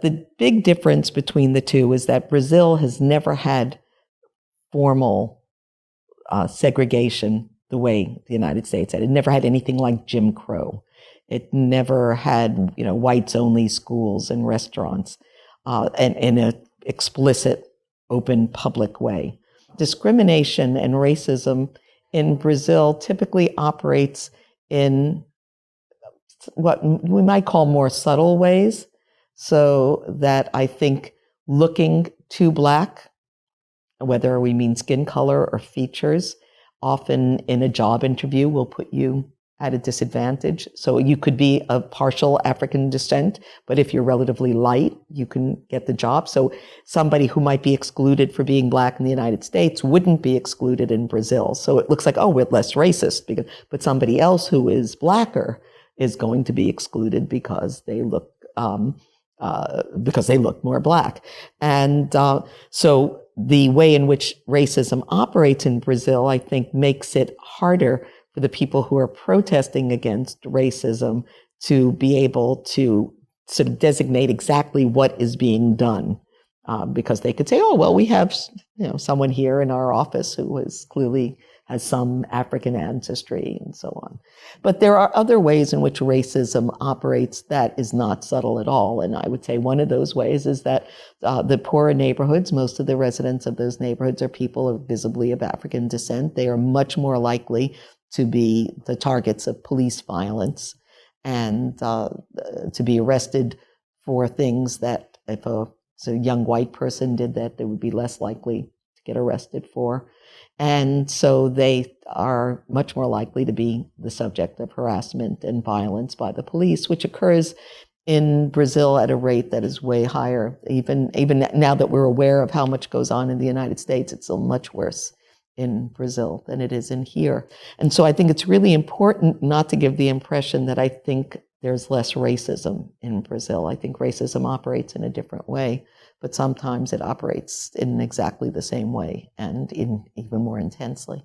The big difference between the two is that Brazil has never had formal segregation the way the United States had. It never had anything like Jim Crow. It never had, whites-only schools and restaurants, and in an explicit, open, public way. Discrimination and racism in Brazil typically operates in what we might call more subtle ways, so that I think looking too black, whether we mean skin color or features, often in a job interview will put you at a disadvantage. So you could be of partial African descent, but if you're relatively light, you can get the job. So somebody who might be excluded for being black in the United States wouldn't be excluded in Brazil. So it looks like, oh, we're less racist, but somebody else who is blacker is going to be excluded because they look more black. And so the way in which racism operates in Brazil, I think, makes it harder for the people who are protesting against racism to be able to sort of designate exactly what is being done. Because they could say, oh, well, we have someone here in our office who clearly has some African ancestry and so on. But there are other ways in which racism operates that is not subtle at all. And I would say one of those ways is that the poorer neighborhoods, most of the residents of those neighborhoods are people visibly of African descent. They are much more likely to be the targets of police violence and to be arrested for things that if a young white person did that, they would be less likely to get arrested for. And so they are much more likely to be the subject of harassment and violence by the police, which occurs in Brazil at a rate that is way higher. Even now that we're aware of how much goes on in the United States, it's still much worse in Brazil than it is in here. And so I think it's really important not to give the impression that I think there's less racism in Brazil. I think racism operates in a different way, but sometimes it operates in exactly the same way and even more intensely.